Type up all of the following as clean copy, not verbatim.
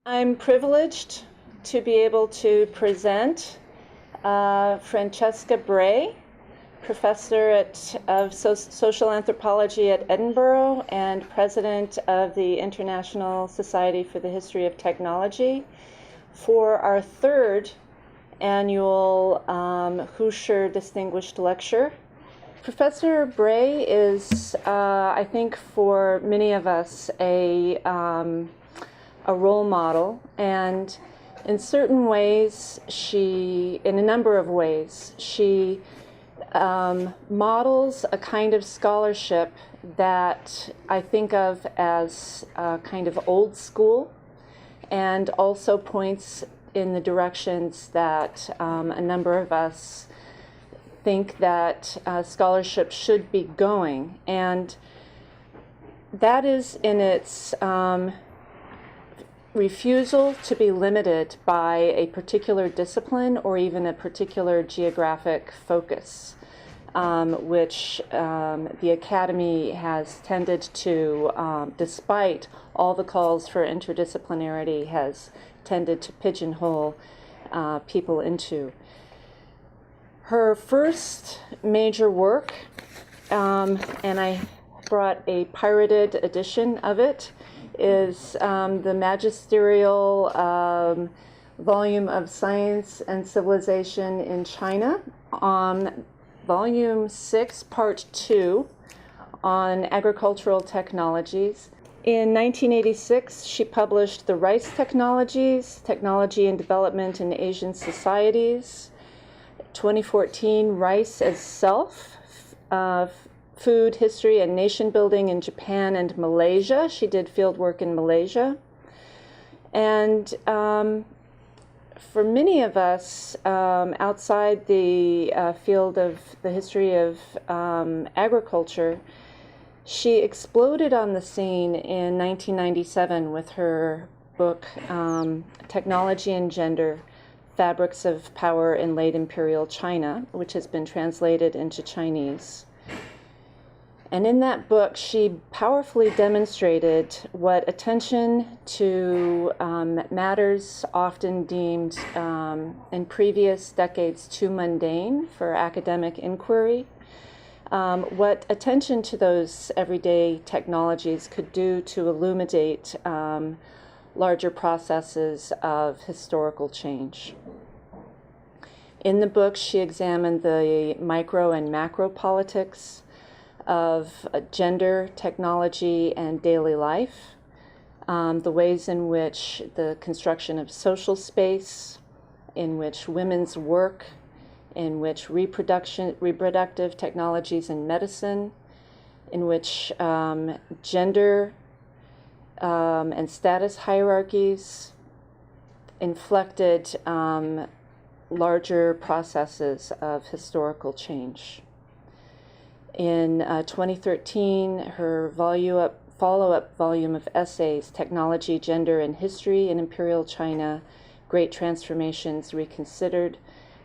I'm privileged to be able to present Francesca Bray, professor of social anthropology at Edinburgh and president of the International Society for the History of Technology, for our third annual Shih Distinguished Lecture. Professor Bray is, I think, for many of us, a role model, and in certain ways, in a number of ways, she models a kind of scholarship that I think of as kind of old school, and also points in the directions that a number of us think that scholarship should be going. And that is in its refusal to be limited by a particular discipline or even a particular geographic focus, which the Academy has tended to, despite all the calls for interdisciplinarity, has tended to pigeonhole people into. Her first major work, and I brought a pirated edition of it, is the magisterial volume of Science and Civilization in China, on volume 6, part 2, on agricultural technologies. In 1986, she published The Rice Technologies, Technology and Development in Asian Societies. 2014, Rice as Self, Food, History, and Nation Building in Japan and Malaysia. She did field work in Malaysia. And for many of us outside the field of the history of agriculture, she exploded on the scene in 1997 with her book, Technology and Gender, Fabrics of Power in Late Imperial China, which has been translated into Chinese. And in that book, she powerfully demonstrated what attention to matters often deemed in previous decades too mundane for academic inquiry, what attention to those everyday technologies could do to illuminate larger processes of historical change. In the book, she examined the micro and macro politics of gender, technology, and daily life, the ways in which the construction of social space, in which women's work, in which reproductive technologies in medicine, in which gender and status hierarchies inflected larger processes of historical change. In 2013, her follow-up volume of essays, Technology, Gender, and History in Imperial China, Great Transformations Reconsidered,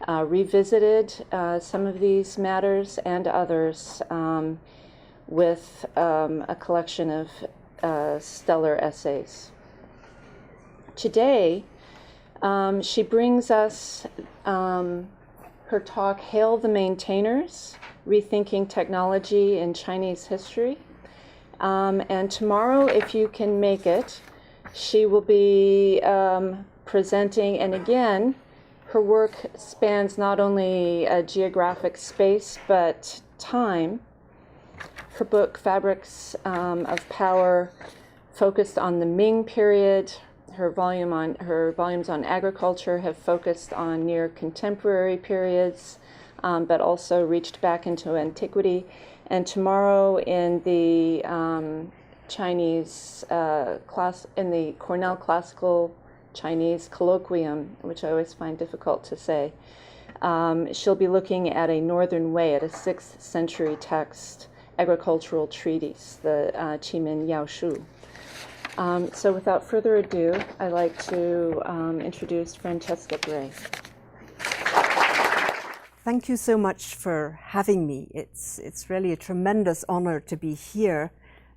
revisited some of these matters and others with a collection of stellar essays. Today, she brings us her talk, Hail the Maintainers, Rethinking Technology in Chinese History. And tomorrow, if you can make it, she will be presenting, and again, her work spans not only a geographic space, but time. Her book, Fabrics of Power, focused on the Ming period. Her volumes on agriculture have focused on near contemporary periods, but also reached back into antiquity. And tomorrow in the Chinese in the Cornell Classical Chinese Colloquium, which I always find difficult to say, she'll be looking at a Northern Way, at a 6th century text, agricultural treatise, the Qimin Yao Shu. So without further ado, I'd like to introduce Francesca Bray. Thank you so much for having me. It's really a tremendous honor to be here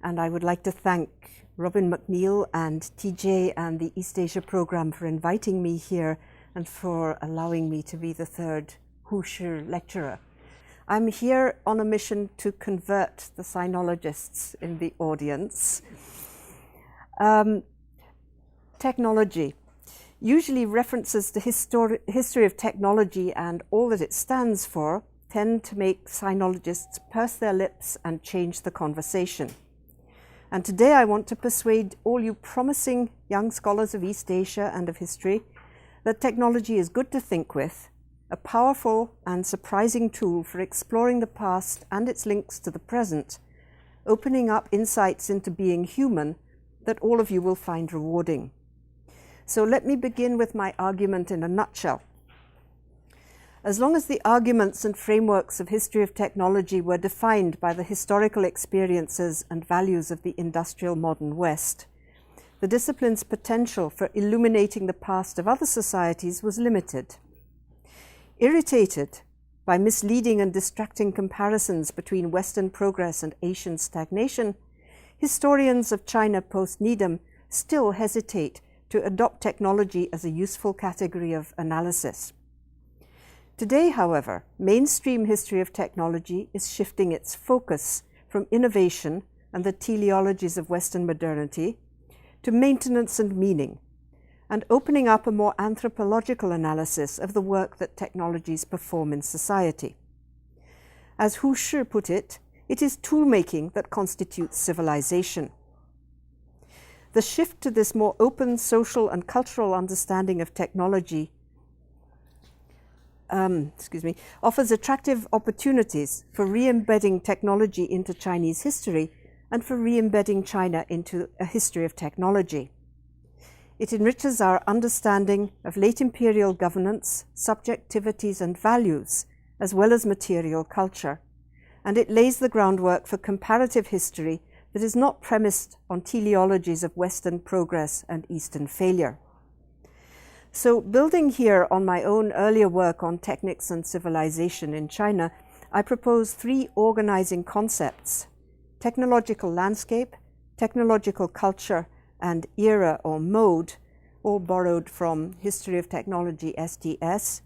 and I would like to thank Robin McNeil and TJ and the East Asia program for inviting me here and for allowing me to be the third Shih lecturer. I'm here on a mission to convert the sinologists in the audience. Technology. Usually references to history of technology and all that it stands for tend to make sinologists purse their lips and change the conversation. And today I want to persuade all you promising young scholars of East Asia and of history that technology is good to think with, a powerful and surprising tool for exploring the past and its links to the present, opening up insights into being human that all of you will find rewarding. So let me begin with my argument in a nutshell. As long as the arguments and frameworks of history of technology were defined by the historical experiences and values of the industrial modern West, the discipline's potential for illuminating the past of other societies was limited. Irritated by misleading and distracting comparisons between Western progress and Asian stagnation, historians of China post-Needham still hesitate to adopt technology as a useful category of analysis. Today, however, mainstream history of technology is shifting its focus from innovation and the teleologies of Western modernity to maintenance and meaning, and opening up a more anthropological analysis of the work that technologies perform in society. As Shih put it, it is tool-making that constitutes civilization. The shift to this more open social and cultural understanding of technology offers attractive opportunities for re-embedding technology into Chinese history and for re-embedding China into a history of technology. It enriches our understanding of late imperial governance, subjectivities and values, as well as material culture, and it lays the groundwork for comparative history that is not premised on teleologies of Western progress and Eastern failure. So, building here on my own earlier work on techniques and civilization in China, I propose three organizing concepts: technological landscape, technological culture, and era or mode, all borrowed from History of Technology STS,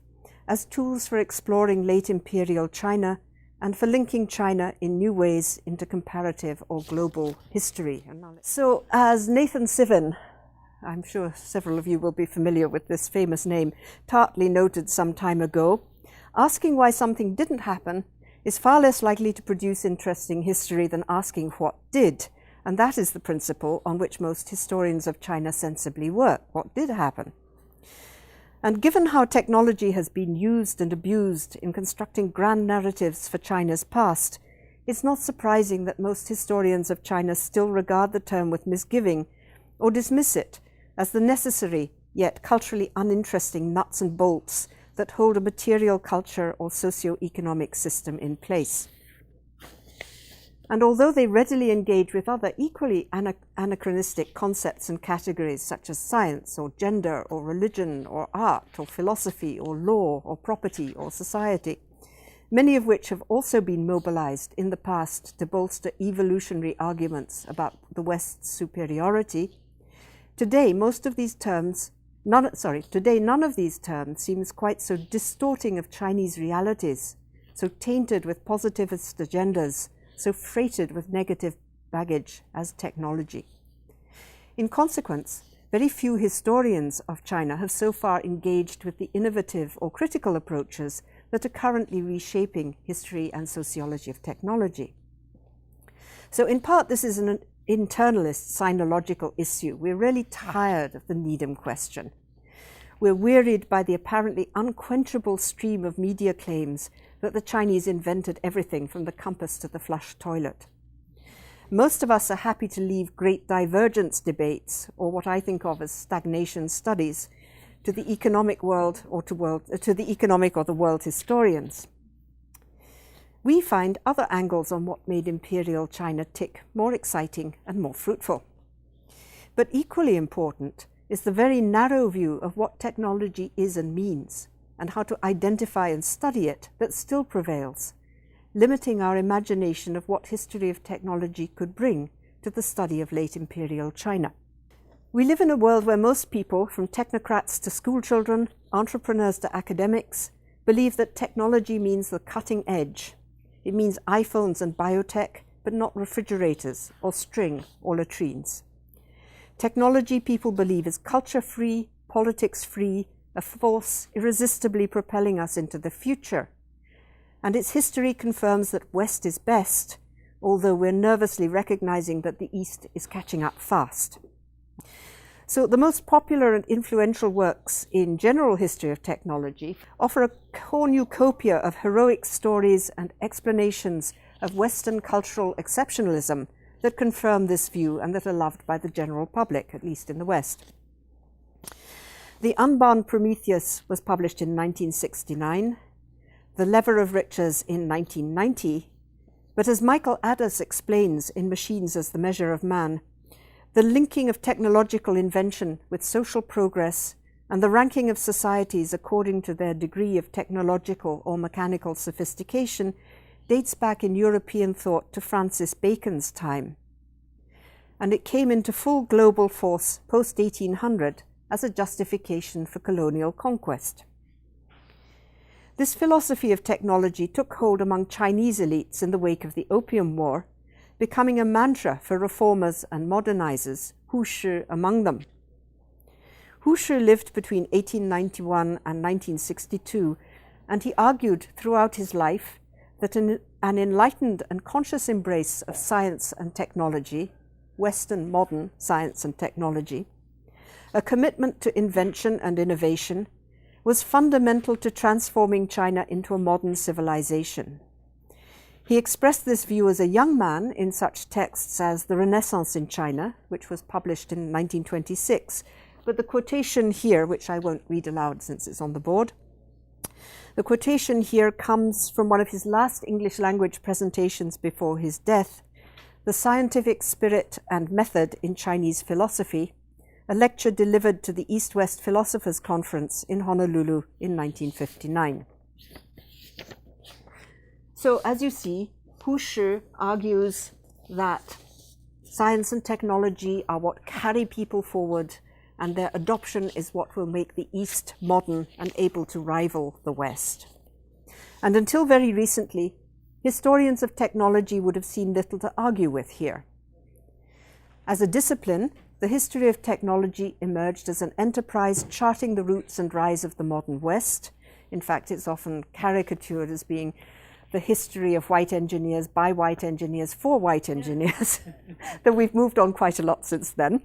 as tools for exploring late imperial China and for linking China in new ways into comparative or global history. So, as Nathan Sivin, I'm sure several of you will be familiar with this famous name, tartly noted some time ago, asking why something didn't happen is far less likely to produce interesting history than asking what did. And that is the principle on which most historians of China sensibly work. What did happen? And given how technology has been used and abused in constructing grand narratives for China's past, it's not surprising that most historians of China still regard the term with misgiving or dismiss it as the necessary yet culturally uninteresting nuts and bolts that hold a material culture or socio-economic system in place. And although they readily engage with other equally anachronistic concepts and categories such as science or gender or religion or art or philosophy or law or property or society, many of which have also been mobilized in the past to bolster evolutionary arguments about the West's superiority, today none of these terms seems quite so distorting of Chinese realities, so tainted with positivist agendas, so freighted with negative baggage as technology. In consequence, very few historians of China have so far engaged with the innovative or critical approaches that are currently reshaping history and sociology of technology. So in part, this is an internalist sinological issue. We're really tired of the Needham question. We're wearied by the apparently unquenchable stream of media claims that the Chinese invented everything from the compass to the flush toilet. Most of us are happy to leave great divergence debates, or what I think of as stagnation studies, to the economic world or to the economic or the world historians. We find other angles on what made imperial China tick more exciting and more fruitful. But equally important is the very narrow view of what technology is and means, and how to identify and study it that still prevails, limiting our imagination of what history of technology could bring to to the study of late imperial China. We live in a world where most people, from technocrats to schoolchildren, entrepreneurs to academics, believe that technology means the cutting edge. It means iPhones and biotech, but not refrigerators or string or latrines. Technology, people believe, is culture-free, politics-free, a force irresistibly propelling us into the future. And its history confirms that West is best, although we're nervously recognizing that the East is catching up fast. So the most popular and influential works in general history of technology offer a cornucopia of heroic stories and explanations of Western cultural exceptionalism that confirm this view and that are loved by the general public, at least in the West. The Unbound Prometheus was published in 1969, The Lever of Riches in 1990, but as Michael Adders explains in Machines as the Measure of Man, the linking of technological invention with social progress and the ranking of societies according to their degree of technological or mechanical sophistication dates back in European thought to Francis Bacon's time. And it came into full global force post-1800 as a justification for colonial conquest. This philosophy of technology took hold among Chinese elites in the wake of the Opium War, becoming a mantra for reformers and modernizers, Shih among them. Shih lived between 1891 and 1962, and he argued throughout his life that an enlightened and conscious embrace of science and technology, Western modern science and technology, a commitment to invention and innovation, was fundamental to transforming China into a modern civilization. He expressed this view as a young man in such texts as The Renaissance in China, which was published in 1926. But the quotation here, which I won't read aloud since it's on the board, the quotation here comes from one of his last English language presentations before his death, The Scientific Spirit and Method in Chinese Philosophy, a lecture delivered to the East-West Philosophers Conference in Honolulu in 1959. So, as you see, Shih argues that science and technology are what carry people forward, and their adoption is what will make the East modern and able to rival the West. And until very recently, historians of technology would have seen little to argue with here. As a discipline, the history of technology emerged as an enterprise charting the roots and rise of the modern West. In fact, it's often caricatured as being the history of white engineers by white engineers for white engineers, though we've moved on quite a lot since then.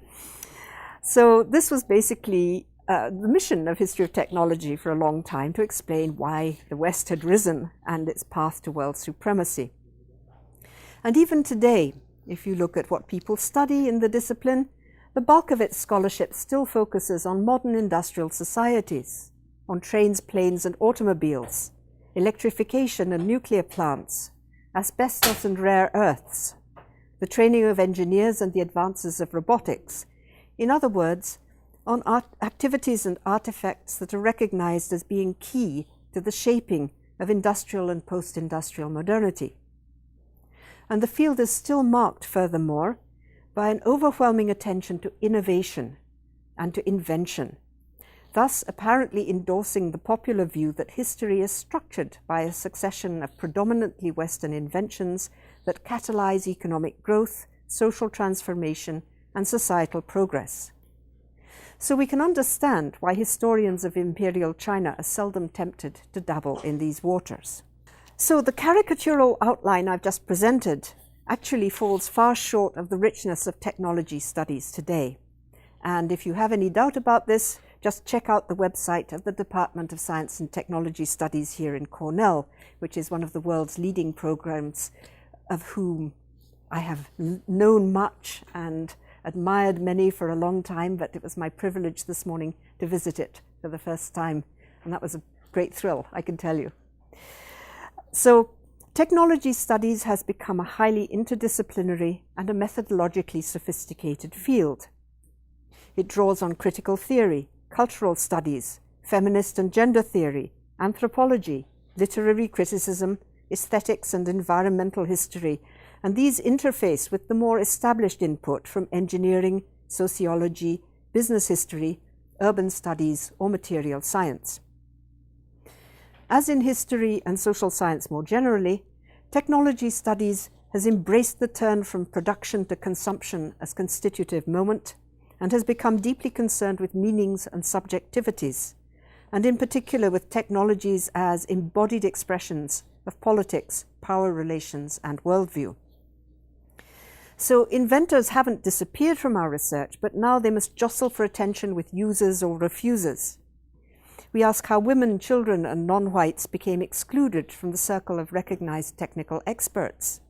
So this was basically the mission of history of technology for a long time, to explain why the West had risen and its path to world supremacy. And even today, if you look at what people study in the discipline, the bulk of its scholarship still focuses on modern industrial societies, on trains, planes, and automobiles, electrification and nuclear plants, asbestos and rare earths, the training of engineers and the advances of robotics. In other words, on activities and artifacts that are recognized as being key to the shaping of industrial and post-industrial modernity. And the field is still marked, furthermore, by an overwhelming attention to innovation and to invention, thus apparently endorsing the popular view that history is structured by a succession of predominantly Western inventions that catalyze economic growth, social transformation, and societal progress. So we can understand why historians of imperial China are seldom tempted to dabble in these waters. So the caricatural outline I've just presented actually falls far short of the richness of technology studies today. And if you have any doubt about this, just check out the website of the Department of Science and Technology Studies here in Cornell, which is one of the world's leading programs, of whom I have known much and admired many for a long time, but it was my privilege this morning to visit it for the first time, and that was a great thrill, I can tell you. So technology studies has become a highly interdisciplinary and a methodologically sophisticated field. It draws on critical theory, cultural studies, feminist and gender theory, anthropology, literary criticism, aesthetics and environmental history, and these interface with the more established input from engineering, sociology, business history, urban studies, or material science. As in history and social science more generally, technology studies has embraced the turn from production to consumption as constitutive moment and has become deeply concerned with meanings and subjectivities, and in particular with technologies as embodied expressions of politics, power relations, and worldview. So inventors haven't disappeared from our research, but now they must jostle for attention with users or refusers. We ask how women, children, and non-whites became excluded from the circle of recognized technical experts.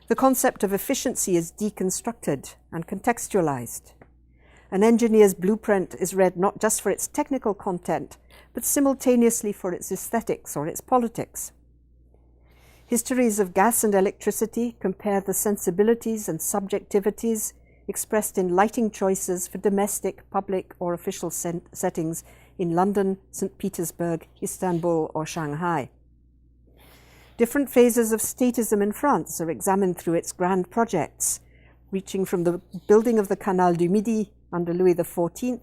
The concept of efficiency is deconstructed and contextualized. An engineer's blueprint is read not just for its technical content, but simultaneously for its aesthetics or its politics. Histories of gas and electricity compare the sensibilities and subjectivities expressed in lighting choices for domestic, public, or official settings in London, St. Petersburg, Istanbul, or Shanghai. Different phases of statism in France are examined through its grand projects, reaching from the building of the Canal du Midi under Louis XIV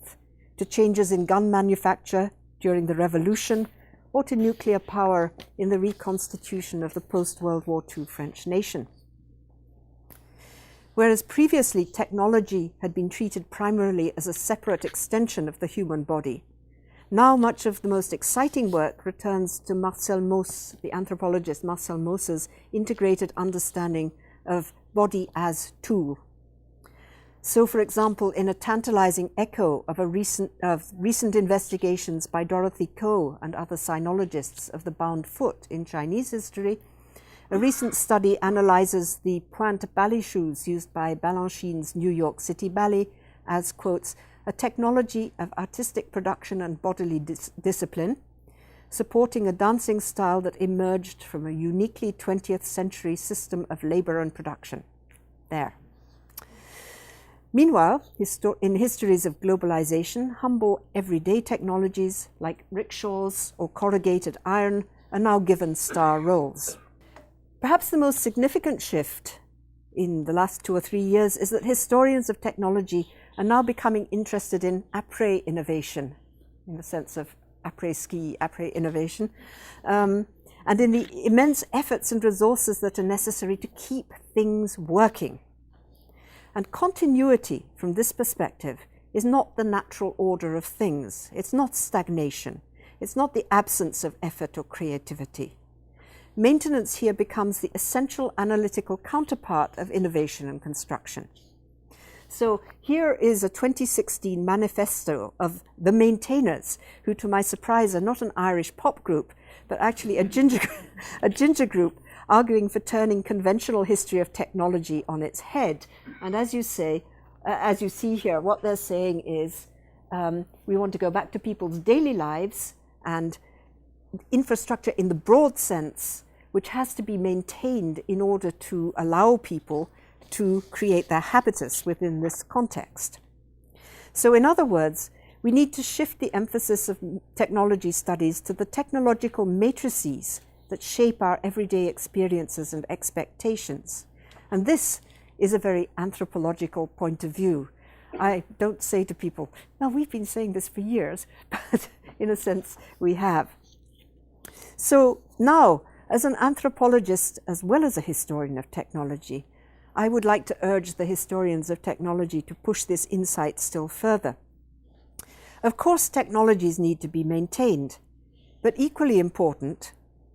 to changes in gun manufacture during the Revolution, or to nuclear power in the reconstitution of the post-World War II French nation. Whereas previously technology had been treated primarily as a separate extension of the human body, now much of the most exciting work returns to Marcel Mauss, the anthropologist Marcel Mauss's integrated understanding of body as tool. So, for example, in a tantalizing echo of recent investigations by Dorothy Ko and other sinologists of the bound foot in Chinese history, a recent study analyzes the pointe ballet shoes used by Balanchine's New York City Ballet as, quotes, a technology of artistic production and bodily discipline, supporting a dancing style that emerged from a uniquely 20th century system of labor and production. There. Meanwhile, in histories of globalization, humble everyday technologies like rickshaws or corrugated iron are now given star roles. Perhaps the most significant shift in the last 2 or 3 years is that historians of technology are now becoming interested in après innovation, in the sense of après-ski, après-innovation, and in the immense efforts and resources that are necessary to keep things working. And continuity, from this perspective, is not the natural order of things. It's not stagnation. It's not the absence of effort or creativity. Maintenance here becomes the essential analytical counterpart of innovation and construction. So here is a 2016 manifesto of the Maintainers, who, to my surprise, are not an Irish pop group, but actually a ginger group arguing for turning conventional history of technology on its head. And as you see here, what they're saying is we want to go back to people's daily lives and infrastructure in the broad sense, which has to be maintained in order to allow people to create their habitus within this context. So in other words, we need to shift the emphasis of technology studies to the technological matrices that shape our everyday experiences and expectations. And this is a very anthropological point of view. I don't say to people, no, we've been saying this for years, but in a sense we have. So now, as an anthropologist as well as a historian of technology, I would like to urge the historians of technology to push this insight still further. Of course, technologies need to be maintained, but equally important,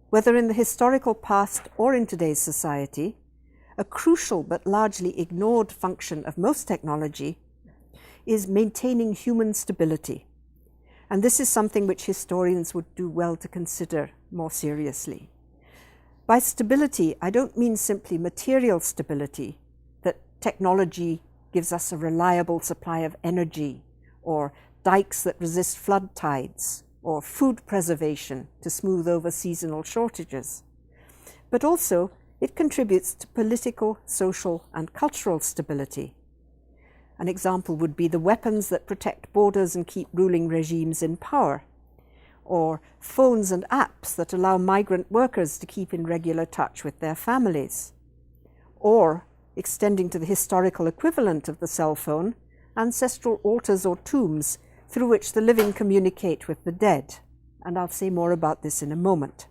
whether in the historical past or in today's society, a crucial but largely ignored function of most technology is maintaining human stability. And this is something which historians would do well to consider more seriously. By stability, I don't mean simply material stability, that technology gives us a reliable supply of energy, or dikes that resist flood tides, or food preservation to smooth over seasonal shortages. But also, it contributes to political, social, and cultural stability. An example would be the weapons that protect borders and keep ruling regimes in power, or phones and apps that allow migrant workers to keep in regular touch with their families, or, extending to the historical equivalent of the cell phone, ancestral altars or tombs through which the living communicate with the dead. And I'll say more about this in a moment.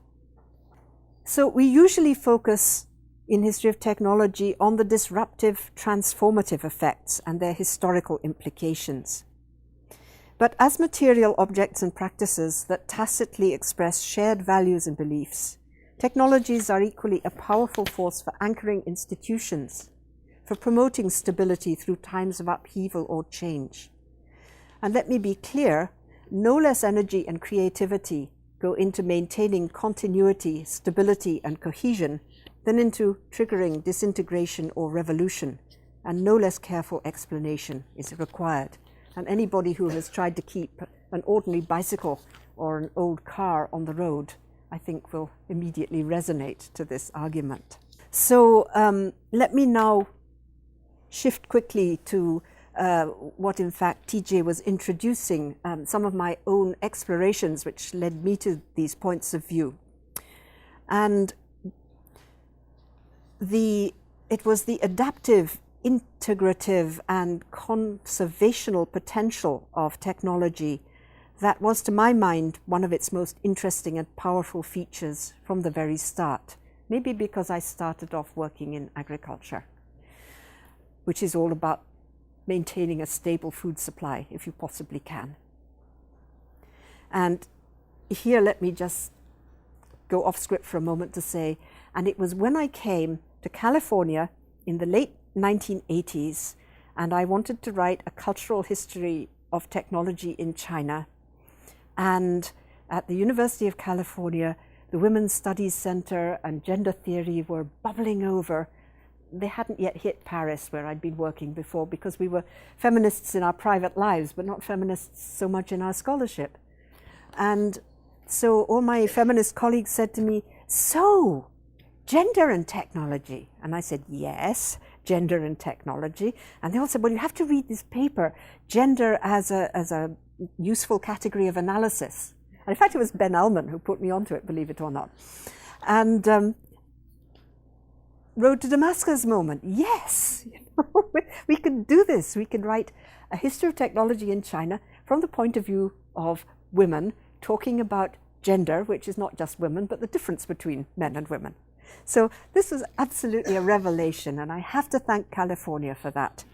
So we usually focus in history of technology on the disruptive, transformative effects and their historical implications. But as material objects and practices that tacitly express shared values and beliefs, technologies are equally a powerful force for anchoring institutions, for promoting stability through times of upheaval or change. And let me be clear, no less energy and creativity go into maintaining continuity, stability, and cohesion than into triggering disintegration or revolution, and no less careful explanation is required. And anybody who has tried to keep an ordinary bicycle or an old car on the road, I think will immediately resonate to this argument. So let me now shift quickly to what in fact TJ was introducing, some of my own explorations which led me to these points of view. And it was the adaptive, integrative and conservational potential of technology that was, to my mind, one of its most interesting and powerful features from the very start. Maybe because I started off working in agriculture, which is all about maintaining a stable food supply if you possibly can. And here, let me just go off script for a moment to say, and it was when I came to California in the late 1980s, and I wanted to write a cultural history of technology in China. And at the University of California, the Women's Studies Center and gender theory were bubbling over. They hadn't yet hit Paris, where I'd been working before, because we were feminists in our private lives, but not feminists so much in our scholarship. And so all my feminist colleagues said to me, "So, gender and technology?" And I said, "Yes, gender and technology." And they all said, "Well, you have to read this paper, Gender as a Useful Category of Analysis." And in fact, it was Ben Ullman who put me onto it, believe it or not. And Road to Damascus moment. Yes, we can do this. We can write a history of technology in China from the point of view of women, talking about gender, which is not just women, but the difference between men and women. So this was absolutely a revelation, and I have to thank California for that.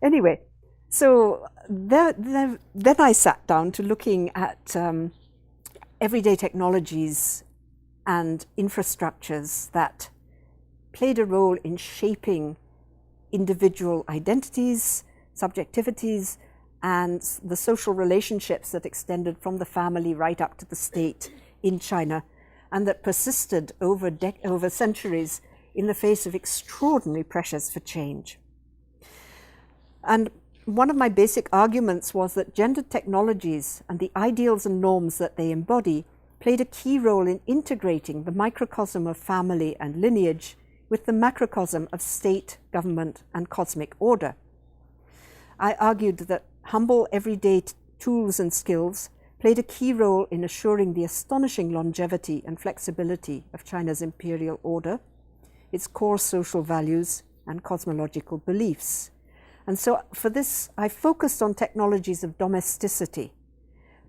Anyway, so then I sat down to looking at everyday technologies and infrastructures that played a role in shaping individual identities, subjectivities, and the social relationships that extended from the family right up to the state in China, and that persisted over centuries in the face of extraordinary pressures for change. And one of my basic arguments was that gendered technologies and the ideals and norms that they embody played a key role in integrating the microcosm of family and lineage with the macrocosm of state, government, and cosmic order. I argued that humble everyday tools and skills played a key role in assuring the astonishing longevity and flexibility of China's imperial order, its core social values and cosmological beliefs. And so for this, I focused on technologies of domesticity,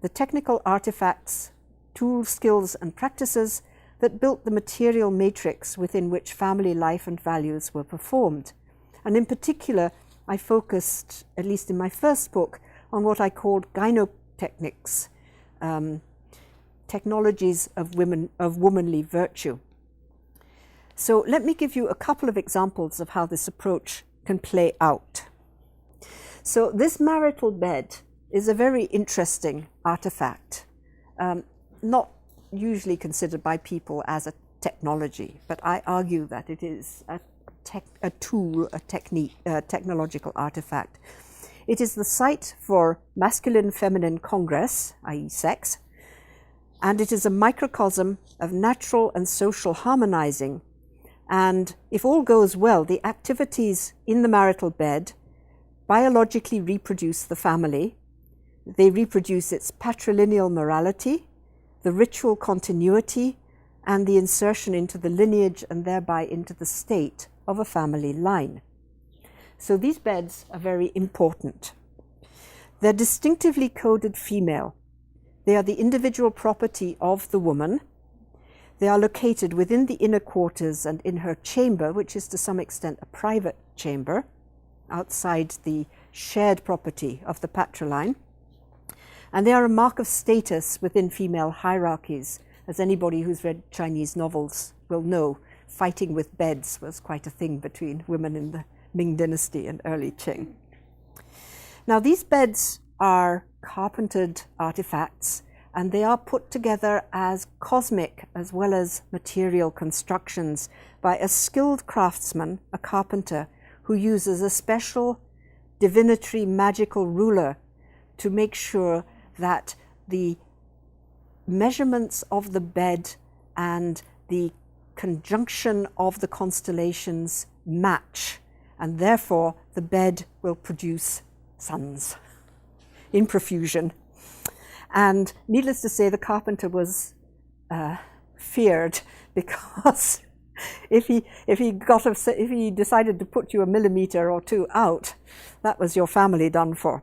the technical artifacts, tools, skills, and practices that built the material matrix within which family life and values were performed. And in particular, I focused, at least in my first book, on what I called gynotechnics, technologies of womanly virtue. So let me give you a couple of examples of how this approach can play out. So this marital bed is a very interesting artifact, not usually considered by people as a technology, but I argue that it is a tool, a technique, a technological artifact. It is the site for masculine-feminine congress, i.e. sex, and it is a microcosm of natural and social harmonizing. And if all goes well, the activities in the marital bed biologically reproduce the family. They reproduce its patrilineal morality, the ritual continuity, and the insertion into the lineage and thereby into the state of a family line. So these beds are very important. They're distinctively coded female. They are the individual property of the woman. They are located within the inner quarters and in her chamber, which is to some extent a private chamber, outside the shared property of the patriline. And they are a mark of status within female hierarchies. As anybody who's read Chinese novels will know, fighting with beds was quite a thing between women in the Ming Dynasty and early Qing. Now, these beds are carpentered artifacts, and they are put together as cosmic as well as material constructions by a skilled craftsman, a carpenter, who uses a special divinatory magical ruler to make sure that the measurements of the bed and the conjunction of the constellations match, and therefore the bed will produce sons in profusion. And needless to say, the carpenter was feared, because if he decided to put you a millimeter or two out, that was your family done for.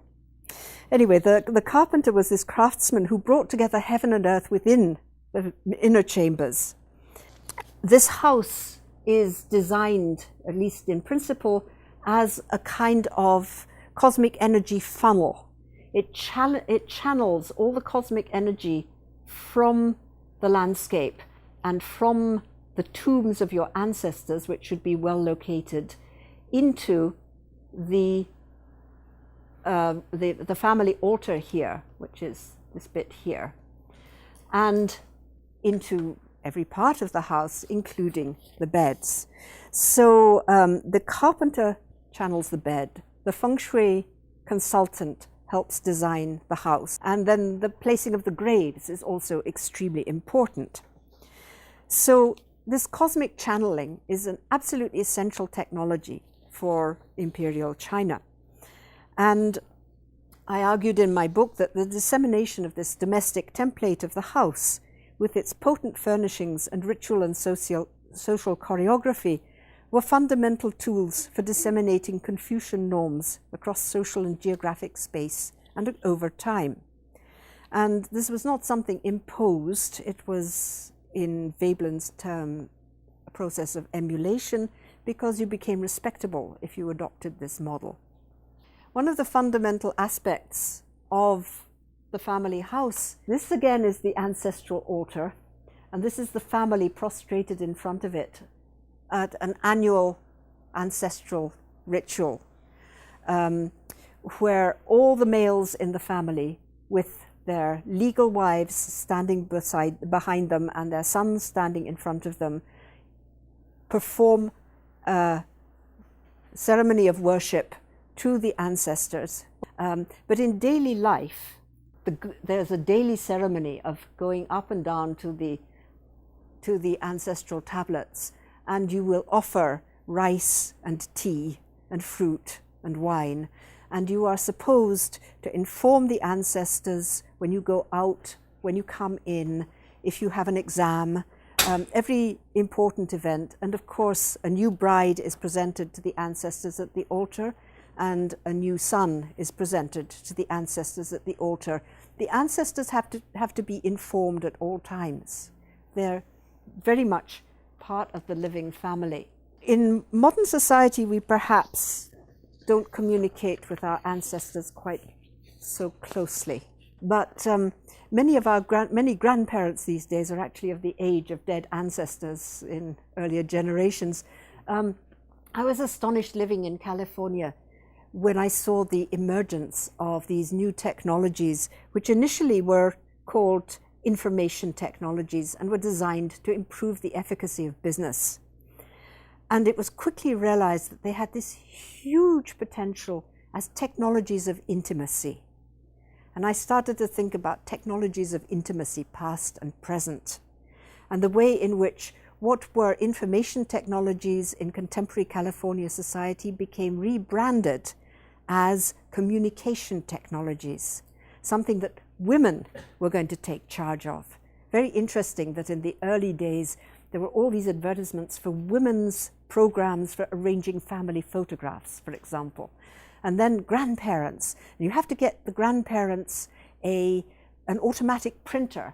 Anyway, the carpenter was this craftsman who brought together heaven and earth within the inner chambers. This house is designed, at least in principle, as a kind of cosmic energy funnel. It channels all the cosmic energy from the landscape and from the tombs of your ancestors, which should be well located, into the family altar here, which is this bit here, and into every part of the house, including the beds. So the carpenter channels the bed, the feng shui consultant helps design the house, and then the placing of the graves is also extremely important. So this cosmic channeling is an absolutely essential technology for imperial China. And I argued in my book that the dissemination of this domestic template of the house, with its potent furnishings and ritual and social choreography, were fundamental tools for disseminating Confucian norms across social and geographic space and over time. And this was not something imposed. It was, in Veblen's term, a process of emulation, because you became respectable if you adopted this model. One of the fundamental aspects of the family house, this again is the ancestral altar, and this is the family prostrated in front of it at an annual ancestral ritual, where all the males in the family, with their legal wives standing behind them and their sons standing in front of them, perform a ceremony of worship to the ancestors. But in daily life, there's a daily ceremony of going up and down to the ancestral tablets, and you will offer rice and tea and fruit and wine, and you are supposed to inform the ancestors when you go out, when you come in, if you have an exam, every important event. And of course, a new bride is presented to the ancestors at the altar, and a new son is presented to the ancestors at the altar. The ancestors have to be informed at all times. They're very much part of the living family. In modern society, we perhaps don't communicate with our ancestors quite so closely. But many grandparents these days are actually of the age of dead ancestors in earlier generations. I was astonished living in California when I saw the emergence of these new technologies, which initially were called information technologies and were designed to improve the efficacy of business. And it was quickly realized that they had this huge potential as technologies of intimacy. And I started to think about technologies of intimacy, past and present, and the way in which what were information technologies in contemporary California society became rebranded as communication technologies, something that women were going to take charge of. very interesting that in the early days there were all these advertisements for women's programs for arranging family photographs, for example. And then grandparents. You have to get the grandparents an automatic printer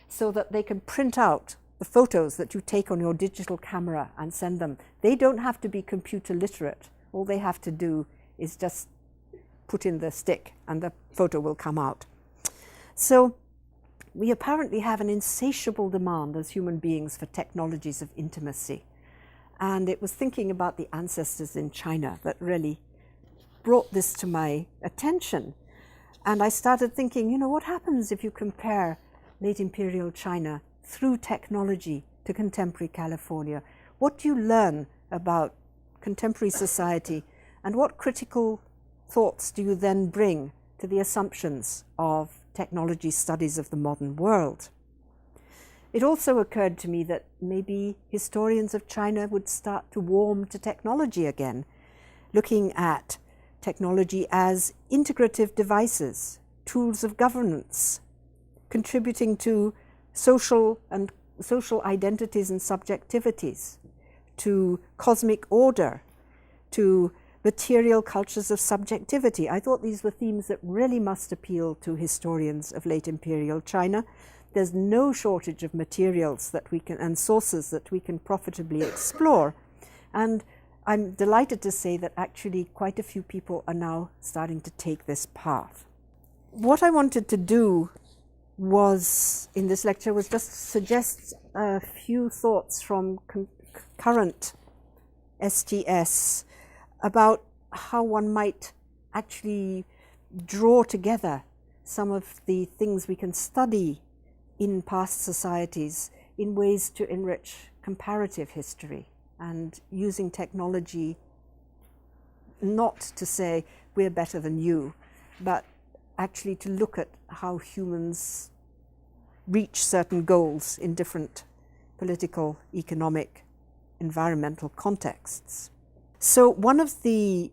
so that they can print out the photos that you take on your digital camera and send them. They don't have to be computer literate. All they have to do is just put in the stick and the photo will come out. So we apparently have an insatiable demand as human beings for technologies of intimacy. And it was thinking about the ancestors in China that really brought this to my attention. And I started thinking, you know, what happens if you compare late imperial China through technology to contemporary California? What do you learn about contemporary society, and what critical thoughts do you then bring to the assumptions of technology studies of the modern world? It also occurred to me that maybe historians of China would start to warm to technology again, looking at technology as integrative devices, tools of governance, contributing to social identities and subjectivities, to cosmic order, to material cultures of subjectivity. I thought these were themes that really must appeal to historians of late imperial China. There's no shortage of materials that we can, and sources that we can profitably explore. And I'm delighted to say that actually quite a few people are now starting to take this path. What I wanted to do in this lecture was just suggest a few thoughts from current STS about how one might actually draw together some of the things we can study in past societies in ways to enrich comparative history, and using technology not to say we're better than you, but actually to look at how humans reach certain goals in different political, economic, environmental contexts. So one of the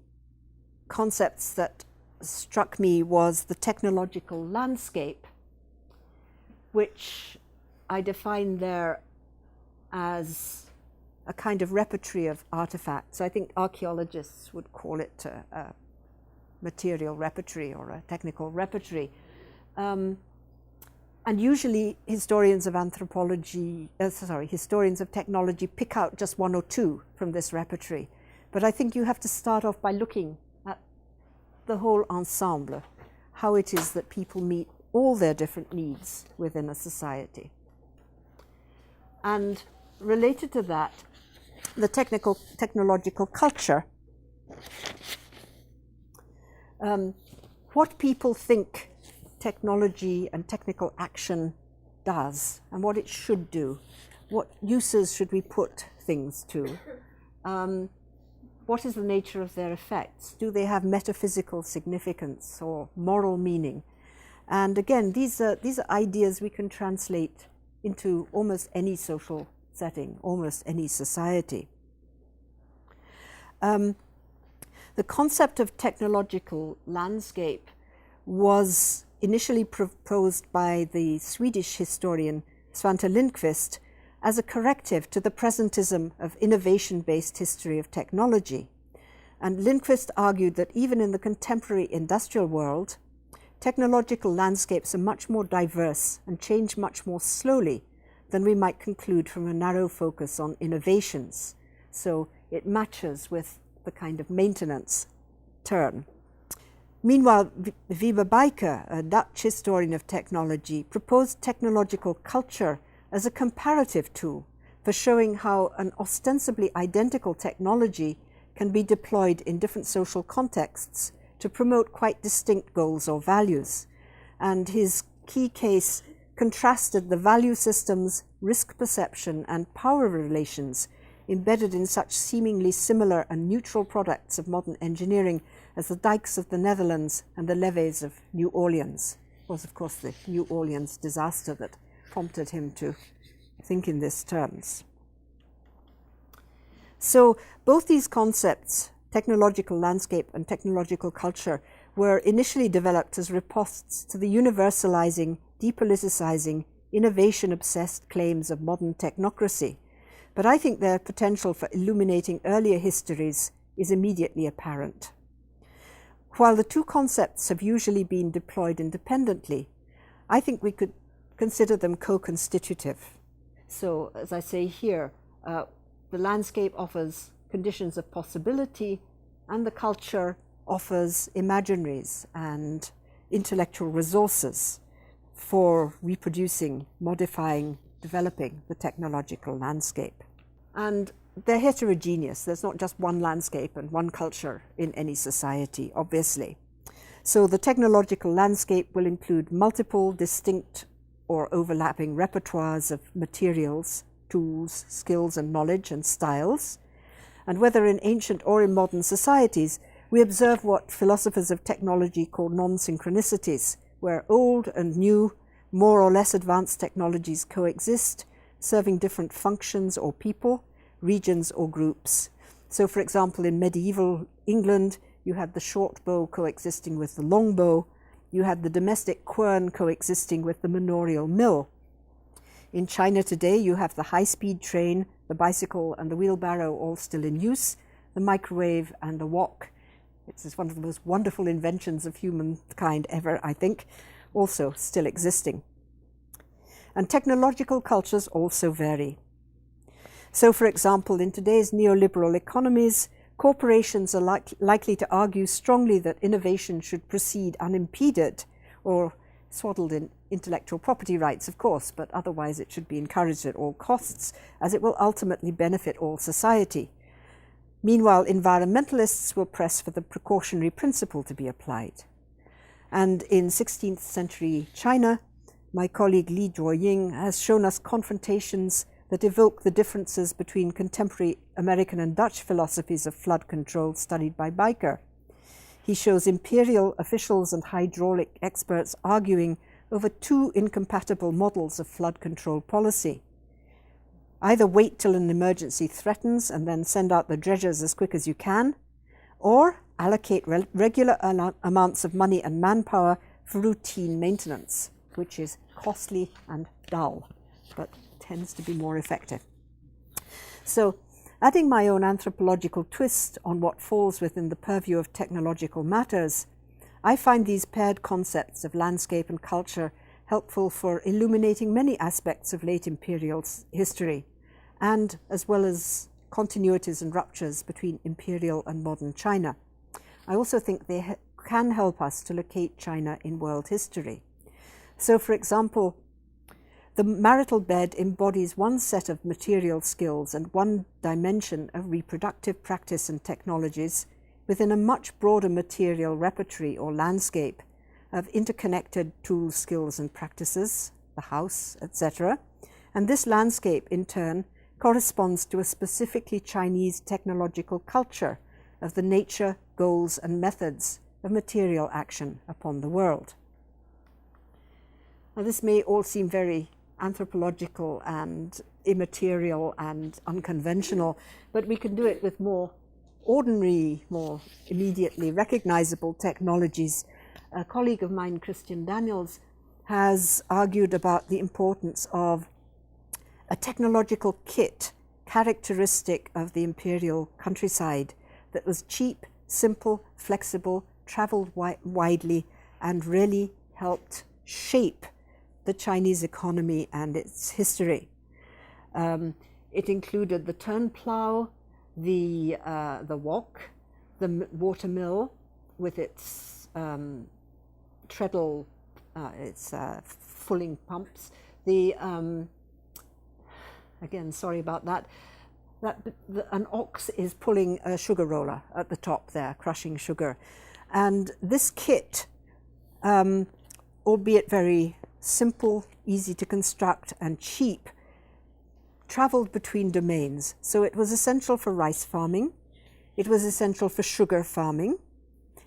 concepts that struck me was the technological landscape, which I define there as a kind of repertory of artifacts. I think archaeologists would call it a material repertory or a technical repertory. And usually historians of historians of technology pick out just one or two from this repertory. But I think you have to start off by looking at the whole ensemble, how it is that people meet all their different needs within a society. And related to that, the technological culture. What people think technology and technical action does and what it should do. What uses should we put things to? What is the nature of their effects? Do they have metaphysical significance or moral meaning? And again, these are ideas we can translate into almost any social setting, almost any society. The concept of technological landscape was initially proposed by the Swedish historian Svante Lindqvist as a corrective to the presentism of innovation-based history of technology. And Lindqvist argued that even in the contemporary industrial world, technological landscapes are much more diverse and change much more slowly than we might conclude from a narrow focus on innovations. So it matches with the kind of maintenance turn. Meanwhile, Wiebe Buyker, a Dutch historian of technology, proposed technological culture as a comparative tool for showing how an ostensibly identical technology can be deployed in different social contexts to promote quite distinct goals or values. And his key case contrasted the value systems, risk perception, and power relations embedded in such seemingly similar and neutral products of modern engineering as the dikes of the Netherlands and the levees of New Orleans. It was, of course, the New Orleans disaster that prompted him to think in these terms. So both these concepts, technological landscape and technological culture, were initially developed as ripostes to the universalizing, depoliticizing, innovation-obsessed claims of modern technocracy, but I think their potential for illuminating earlier histories is immediately apparent. While the two concepts have usually been deployed independently, I think we could consider them co-constitutive. So, as I say here, the landscape offers conditions of possibility, and the culture offers imaginaries and intellectual resources for reproducing, modifying, developing the technological landscape. And they're heterogeneous. There's not just one landscape and one culture in any society, obviously. So the technological landscape will include multiple, distinct or overlapping repertoires of materials, tools, skills and knowledge and styles. And whether in ancient or in modern societies, we observe what philosophers of technology call non-synchronicities, where old and new, more or less advanced technologies coexist, serving different functions or people, regions or groups. So, for example, in medieval England, you had the short bow coexisting with the long bow. You had the domestic quern coexisting with the manorial mill. In China today, you have the high-speed train, the bicycle and the wheelbarrow all still in use, the microwave and the wok. It's one of the most wonderful inventions of humankind ever, I think, also still existing. And technological cultures also vary. So, for example, in today's neoliberal economies, corporations are likely to argue strongly that innovation should proceed unimpeded, or swaddled in intellectual property rights, of course, but otherwise it should be encouraged at all costs, as it will ultimately benefit all society. Meanwhile, environmentalists will press for the precautionary principle to be applied. And in 16th century China, my colleague Li Zhuoying has shown us confrontations that evoke the differences between contemporary American and Dutch philosophies of flood control studied by Biker. He shows imperial officials and hydraulic experts arguing over two incompatible models of flood control policy. Either wait till an emergency threatens and then send out the dredgers as quick as you can, or allocate regular amounts of money and manpower for routine maintenance, which is costly and dull, but tends to be more effective. So, adding my own anthropological twist on what falls within the purview of technological matters, I find these paired concepts of landscape and culture helpful for illuminating many aspects of late imperial history, and as well as continuities and ruptures between imperial and modern China. I also think they can help us to locate China in world history. So, for example, the marital bed embodies one set of material skills and one dimension of reproductive practice and technologies within a much broader material repertory or landscape of interconnected tools, skills and practices, the house, etc. And this landscape, in turn, corresponds to a specifically Chinese technological culture of the nature, goals and methods of material action upon the world. Now, this may all seem very anthropological and immaterial and unconventional, but we can do it with more ordinary, more immediately recognizable technologies. A colleague of mine, Christian Daniels, has argued about the importance of a technological kit characteristic of the imperial countryside that was cheap, simple, flexible, traveled widely, and really helped shape the Chinese economy and its history. It included the turn plow, the wok, the water mill with its treadle, its fulling pumps, again, sorry about that, an ox is pulling a sugar roller at the top there, crushing sugar. And this kit, albeit very simple, easy to construct and cheap, traveled between domains. So it was essential for rice farming, it was essential for sugar farming.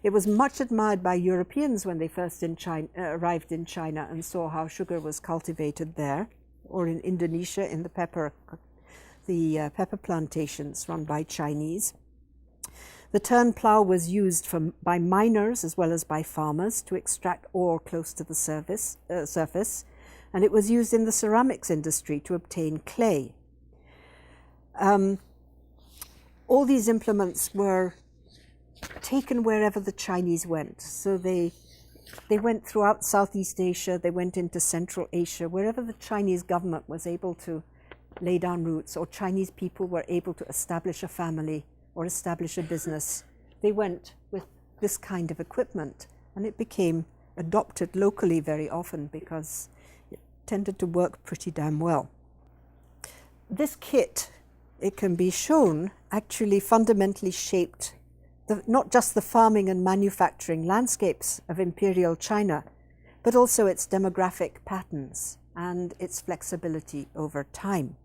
It was much admired by Europeans when they first arrived in China and saw how sugar was cultivated there, or in Indonesia in the pepper plantations run by Chinese. The turn plow was used by miners as well as by farmers to extract ore close to the surface. and it was used in the ceramics industry to obtain clay. All these implements were taken wherever the Chinese went. So they went throughout Southeast Asia, they went into Central Asia, wherever the Chinese government was able to lay down roots, or Chinese people were able to establish a family or establish a business. They went with this kind of equipment, and it became adopted locally very often because it tended to work pretty damn well. This kit, it can be shown, actually fundamentally shaped not just the farming and manufacturing landscapes of imperial China, but also its demographic patterns and its flexibility over time.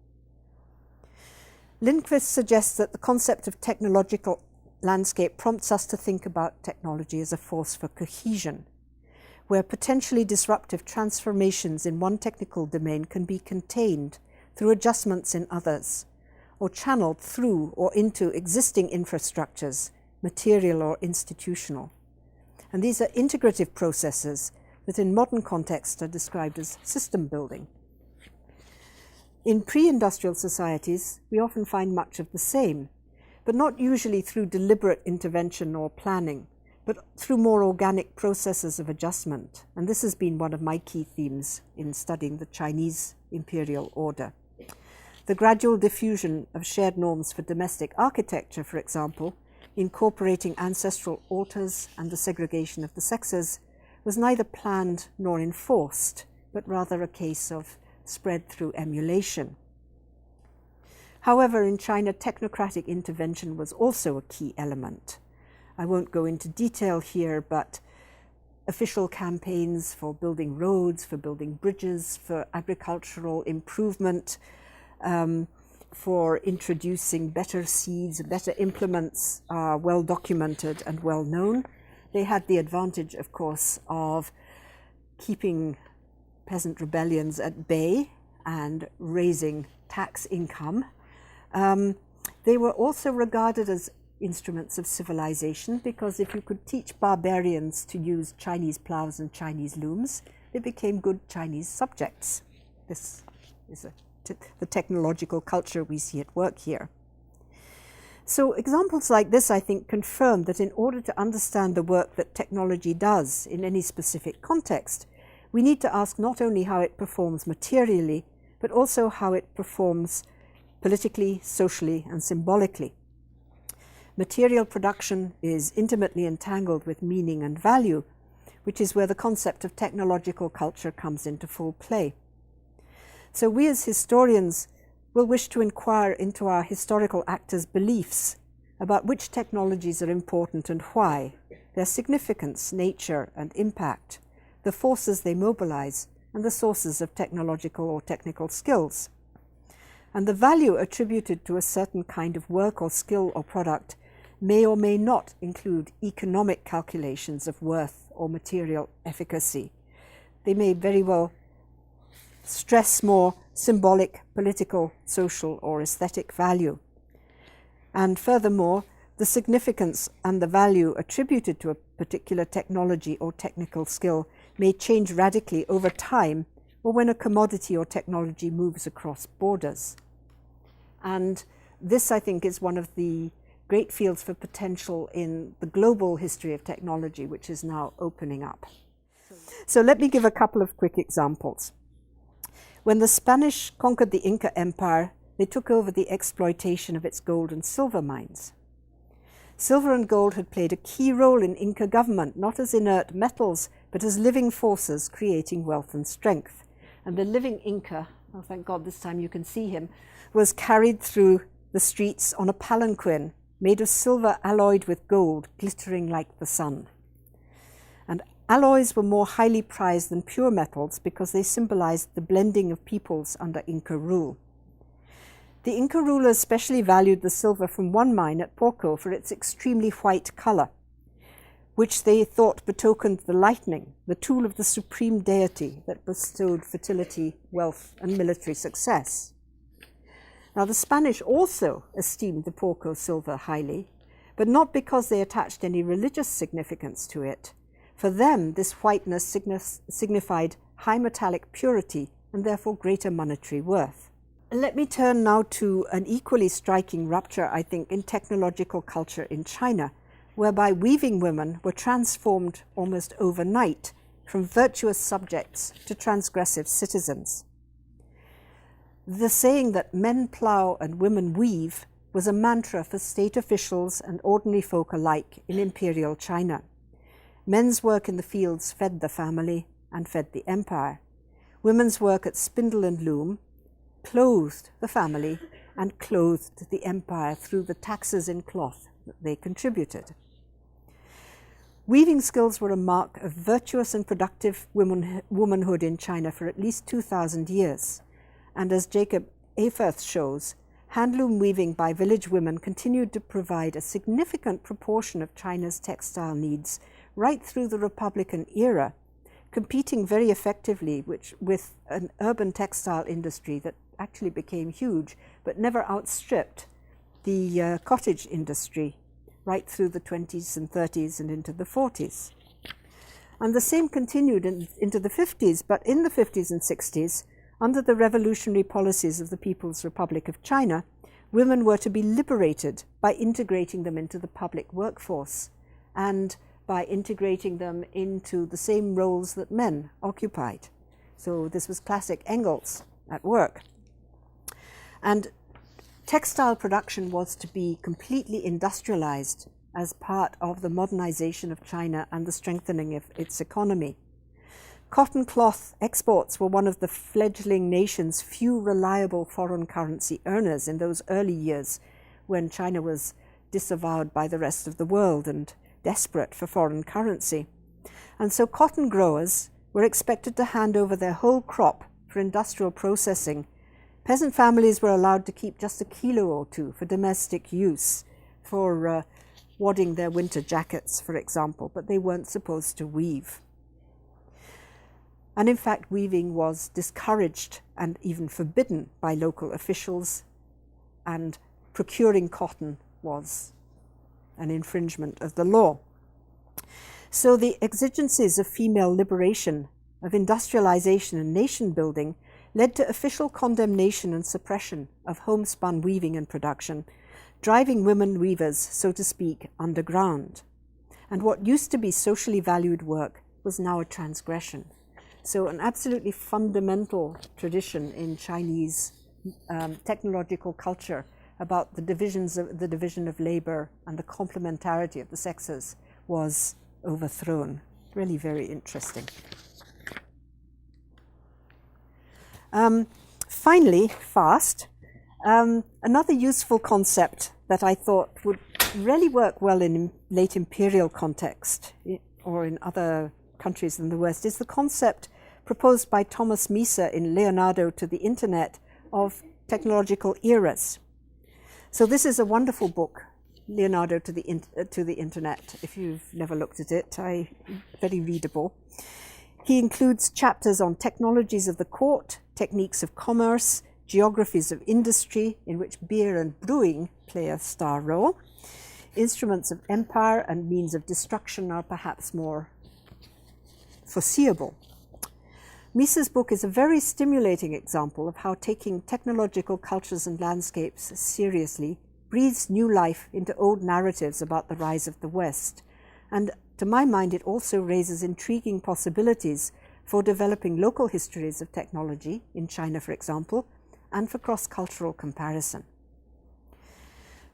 Lindqvist suggests that the concept of technological landscape prompts us to think about technology as a force for cohesion, where potentially disruptive transformations in one technical domain can be contained through adjustments in others, or channeled through or into existing infrastructures, material or institutional. And these are integrative processes that in modern contexts are described as system building. In pre-industrial societies, we often find much of the same, but not usually through deliberate intervention or planning, but through more organic processes of adjustment. And this has been one of my key themes in studying the Chinese imperial order. The gradual diffusion of shared norms for domestic architecture, for example, incorporating ancestral altars and the segregation of the sexes, was neither planned nor enforced, but rather a case of spread through emulation. However, in China, technocratic intervention was also a key element. I won't go into detail here, but official campaigns for building roads, for building bridges, for agricultural improvement, for introducing better seeds, better implements are well documented and well known. They had the advantage, of course, of keeping peasant rebellions at bay and raising tax income. They were also regarded as instruments of civilization, because if you could teach barbarians to use Chinese plows and Chinese looms, they became good Chinese subjects. This is the technological culture we see at work here. So examples like this, I think, confirm that in order to understand the work that technology does in any specific context, we need to ask not only how it performs materially, but also how it performs politically, socially, and symbolically. Material production is intimately entangled with meaning and value, which is where the concept of technological culture comes into full play. So we as historians will wish to inquire into our historical actors' beliefs about which technologies are important and why, their significance, nature, and impact, the forces they mobilize, and the sources of technological or technical skills. And the value attributed to a certain kind of work or skill or product may or may not include economic calculations of worth or material efficacy. They may very well stress more symbolic, political, social, or aesthetic value. And furthermore, the significance and the value attributed to a particular technology or technical skill may change radically over time, or when a commodity or technology moves across borders. And this, I think, is one of the great fields for potential in the global history of technology, which is now opening up. So let me give a couple of quick examples. When the Spanish conquered the Inca Empire, they took over the exploitation of its gold and silver mines. Silver and gold had played a key role in Inca government, not as inert metals, but as living forces creating wealth and strength. And the living Inca, oh thank God this time you can see him, was carried through the streets on a palanquin made of silver alloyed with gold, glittering like the sun. And alloys were more highly prized than pure metals because they symbolized the blending of peoples under Inca rule. The Inca rulers especially valued the silver from one mine at Porco for its extremely white color, which they thought betokened the lightning, the tool of the supreme deity that bestowed fertility, wealth, and military success. Now, the Spanish also esteemed the Porco silver highly, but not because they attached any religious significance to it. For them, this whiteness signified high metallic purity, and therefore greater monetary worth. Let me turn now to an equally striking rupture, I think, in technological culture in China, whereby weaving women were transformed almost overnight from virtuous subjects to transgressive citizens. The saying that men plough and women weave was a mantra for state officials and ordinary folk alike in imperial China. Men's work in the fields fed the family and fed the empire. Women's work at spindle and loom clothed the family and clothed the empire through the taxes in cloth that they contributed. Weaving skills were a mark of virtuous and productive womanhood in China for at least 2,000 years. And as Jacob Aferth shows, handloom weaving by village women continued to provide a significant proportion of China's textile needs right through the Republican era, competing very effectively with an urban textile industry that actually became huge, but never outstripped the cottage industry right through the 20s and 30s and into the 40s. And the same continued into the 50s, but in the 50s and 60s, under the revolutionary policies of the People's Republic of China, women were to be liberated by integrating them into the public workforce and by integrating them into the same roles that men occupied. So this was classic Engels at work. And textile production was to be completely industrialized as part of the modernization of China and the strengthening of its economy. Cotton cloth exports were one of the fledgling nation's few reliable foreign currency earners in those early years when China was disavowed by the rest of the world and desperate for foreign currency. And so cotton growers were expected to hand over their whole crop for industrial processing. Peasant families were allowed to keep just a kilo or two for domestic use, for wadding their winter jackets, for example, but they weren't supposed to weave. And in fact, weaving was discouraged and even forbidden by local officials, and procuring cotton was an infringement of the law. So the exigencies of female liberation, of industrialization and nation building led to official condemnation and suppression of homespun weaving and production, driving women weavers, so to speak, underground. And what used to be socially valued work was now a transgression. So an absolutely fundamental tradition in Chinese technological culture about the division of labor and the complementarity of the sexes was overthrown. Really very interesting. Finally, fast, another useful concept that I thought would really work well in late imperial context or in other countries in the West is the concept proposed by Thomas Mises in Leonardo to the Internet of technological eras. So this is a wonderful book, Leonardo to the Internet. If you've never looked at it, very readable. He includes chapters on technologies of the court, techniques of commerce, geographies of industry, in which beer and brewing play a star role. Instruments of empire and means of destruction are perhaps more foreseeable. Mises' book is a very stimulating example of how taking technological cultures and landscapes seriously breathes new life into old narratives about the rise of the West. And to my mind, it also raises intriguing possibilities for developing local histories of technology, in China, for example, and for cross-cultural comparison.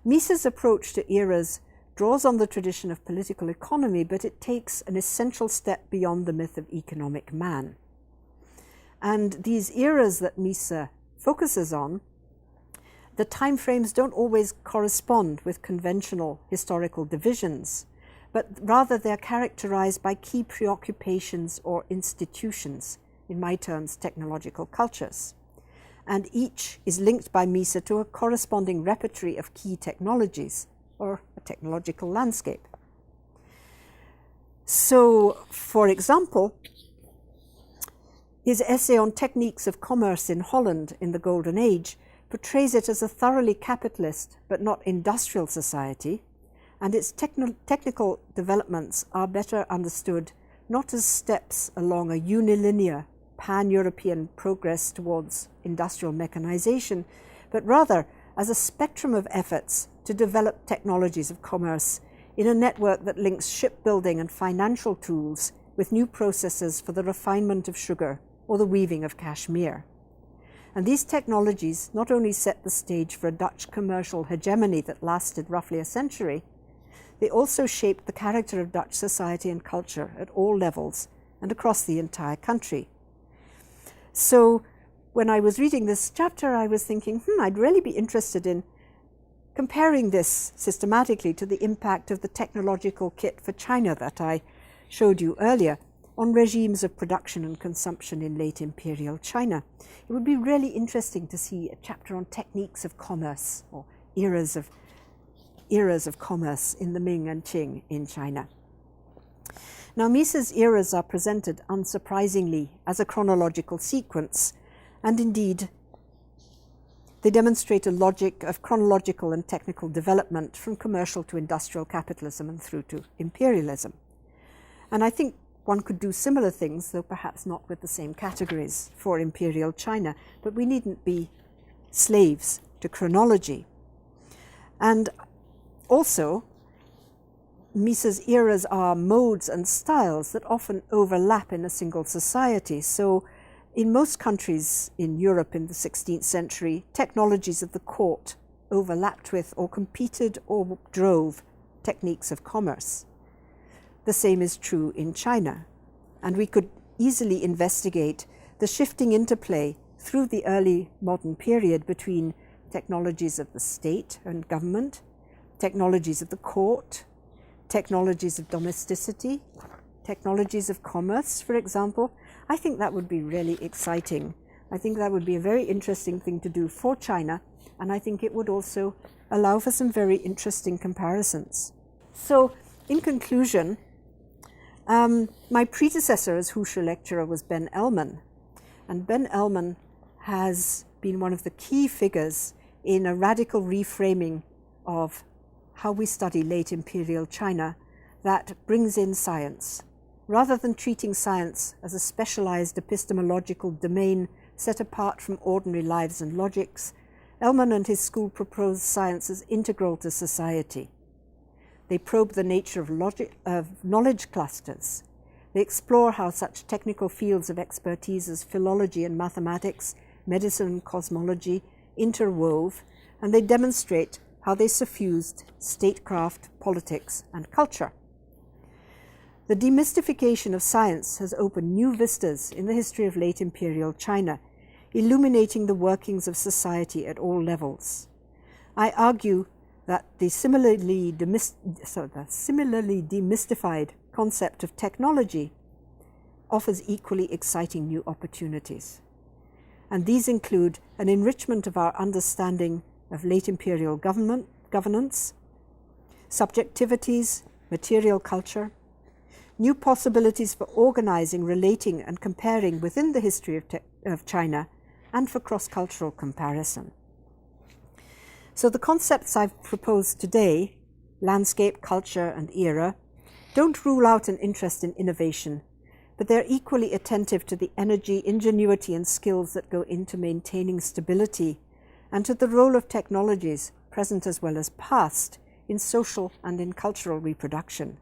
Mises' approach to eras draws on the tradition of political economy, but it takes an essential step beyond the myth of economic man. And these eras that Mises focuses on, the time frames don't always correspond with conventional historical divisions, but rather they're characterized by key preoccupations or institutions, in my terms, technological cultures. And each is linked by Mises to a corresponding repertory of key technologies, or a technological landscape. So, for example, his essay on techniques of commerce in Holland in the Golden Age portrays it as a thoroughly capitalist but not industrial society, and its technical developments are better understood not as steps along a unilinear pan-European progress towards industrial mechanization, but rather as a spectrum of efforts to develop technologies of commerce in a network that links shipbuilding and financial tools with new processes for the refinement of sugar or the weaving of cashmere. And these technologies not only set the stage for a Dutch commercial hegemony that lasted roughly a century, they also shaped the character of Dutch society and culture at all levels and across the entire country. So when I was reading this chapter, I was thinking, I'd really be interested in comparing this systematically to the impact of the technological kit for China that I showed you earlier on regimes of production and consumption in late imperial China. It would be really interesting to see a chapter on techniques of commerce or eras of commerce in the Ming and Qing in China. Now, Mises' eras are presented unsurprisingly as a chronological sequence, and indeed they demonstrate a logic of chronological and technical development from commercial to industrial capitalism and through to imperialism. And I think one could do similar things, though perhaps not with the same categories, for imperial China, but we needn't be slaves to chronology. And also, Mises' eras are modes and styles that often overlap in a single society. So in most countries in Europe in the 16th century, technologies of the court overlapped with or competed or drove techniques of commerce. The same is true in China, and we could easily investigate the shifting interplay through the early modern period between technologies of the state and government, technologies of the court, technologies of domesticity, technologies of commerce, for example. I think that would be really exciting. I think that would be a very interesting thing to do for China, and I think it would also allow for some very interesting comparisons. So, in conclusion, my predecessor as Hochschule lecturer was Ben Ellman, and Ben Ellman has been one of the key figures in a radical reframing of how we study late imperial China that brings in science. Rather than treating science as a specialized epistemological domain set apart from ordinary lives and logics, Ellman and his school propose science as integral to society. They probe the nature of knowledge clusters. They explore how such technical fields of expertise as philology and mathematics, medicine and cosmology interwove, and they demonstrate how they suffused statecraft, politics, and culture. The demystification of science has opened new vistas in the history of late imperial China, illuminating the workings of society at all levels. I argue that the similarly demystified concept of technology offers equally exciting new opportunities. And these include an enrichment of our understanding of late imperial governance, subjectivities, material culture, new possibilities for organizing, relating, and comparing within the history of China, and for cross-cultural comparison. So the concepts I've proposed today, landscape, culture, and era, don't rule out an interest in innovation, but they're equally attentive to the energy, ingenuity, and skills that go into maintaining stability, and to the role of technologies, present as well as past, in social and in cultural reproduction.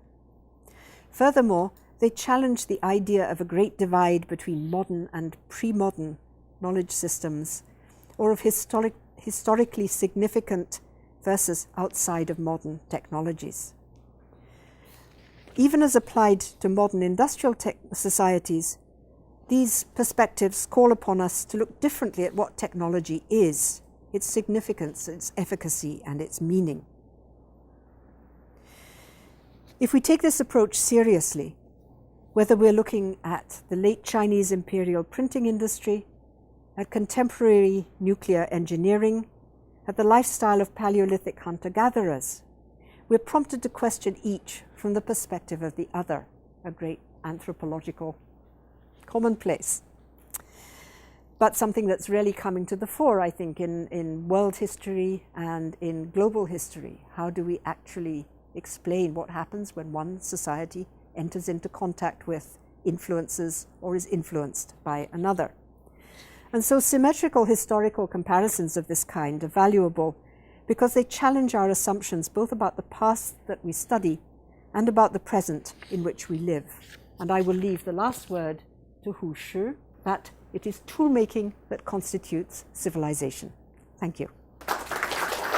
Furthermore, they challenge the idea of a great divide between modern and pre-modern knowledge systems, or of historically significant versus outside of modern technologies. Even as applied to modern industrial societies, these perspectives call upon us to look differently at what technology is, its significance, its efficacy, and its meaning. If we take this approach seriously, whether we're looking at the late Chinese imperial printing industry, at contemporary nuclear engineering, at the lifestyle of Paleolithic hunter-gatherers, we're prompted to question each from the perspective of the other, a great anthropological commonplace. But something that's really coming to the fore, I think, in world history and in global history. How do we actually explain what happens when one society enters into contact with influences or is influenced by another. And so symmetrical historical comparisons of this kind are valuable because they challenge our assumptions both about the past that we study and about the present in which we live. And I will leave the last word to Shih, that it is tool-making that constitutes civilization. Thank you.